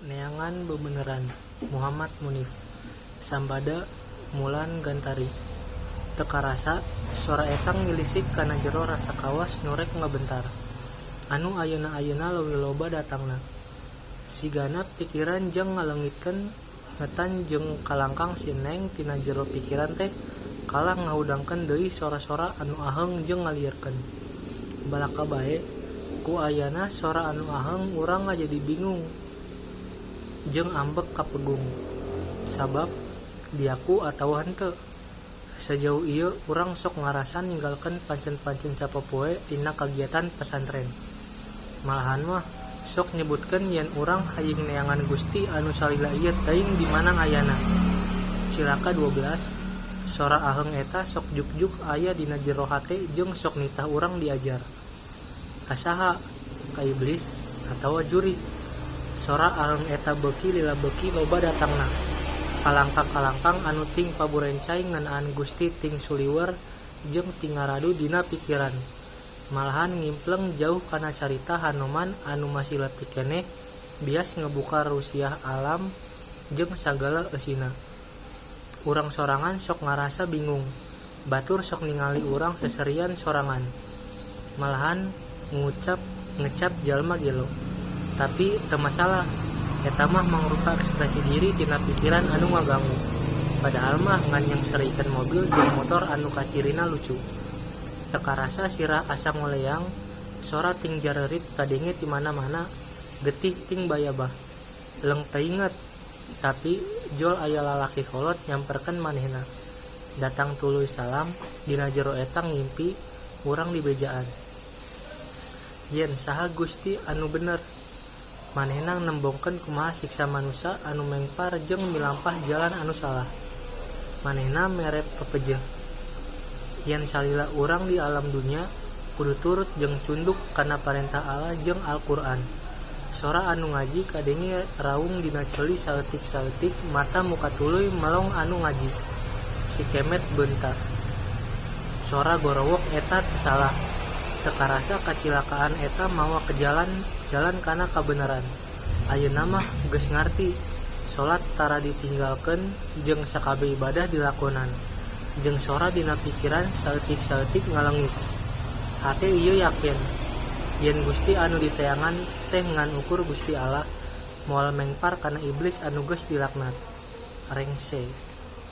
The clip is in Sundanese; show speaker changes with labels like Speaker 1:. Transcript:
Speaker 1: neangan bebeneran Muhammad Munif sambada Mulan Gantari teka rasa suara etang ngilisik kana jero rasa kawas nurek ngabentar anu ayeuna leuwih loba datangna sigana pikiran jeung ngalengitkeun ngetan jeung kalangkang si Neng tina jero pikiran teh kalah ngahudangkeun deui sora-sora anu aheng jeung ngalierkeun balaka bae ku ayana sora anu aheng urang jadi bingung jeung ambek kapegung sabab diaku atawa henteu sejauh ieu urang sok ngarasan ninggalkeun pancen-pancen sapopoe tina kagiatan pesantren malahan mah sok nyebutkeun yen urang hayang neangan Gusti anu salila ieu teuing di mana ayana cilaka 12 sora aheng eta sok juk-juk aya dina jero hate jeung sok nitah urang diajar kasaha ka iblis atawa juri sora aheng eta beuki lila beuki loba datangna kalangkang-kalangkang anu ting paburencai ngeunaan Gusti ting suliwer jeung ting ngaradu dina pikiran malahan ngimpleng jauh kana carita Hanuman anu masih leutik keneh bias ngebuka rusiah alam jeung sagala eusina urang sorangan sok ngarasa bingung batur sok ningali urang seserian sorangan malahan ngecap jalma gelo tapi teu masalah eta mah mangrupa ekspresi diri tina pikiran anu ngaganggu padahal mah ngan yang serikeun mobil jeung motor anu kacirina lucu teka rasa sirah asa ngoleang sora ting jarerit kadenge ti mana-mana getih ting bayabah leung teuinget tapi jol aya lalaki kolot nyamperkeun manehna datang tuluy salam dina jero eta ngimpi urang di bejaan yen saha Gusti anu bener manehna nembongkeun kumaha siksa manusia anu mengpar jeung milampah jalan anu salah manehna merep pepejeh yen salila urang di alam dunya kudu turut jeung cunduk kana parentah Allah jeung Al-Qur'an sora anu ngaji kadenge raung dina ceuli saeutik-saeutik mata muka tuluy melong anu ngaji si kemet beunta sora gorowok eta teu salah teka rasa kacilakaan eta mawa ke jalan kana kabeneran ayeuna mah geus ngarti salat tara ditinggalkeun jeung sakabe ibadah dilakonan jeung sora dina pikiran saeutik-saeutik ngalengit hate ieu yakin yen Gusti anu diteangan teh ngan ukur Gusti Allah moal mengpar kana iblis anu geus dilaknat rengse.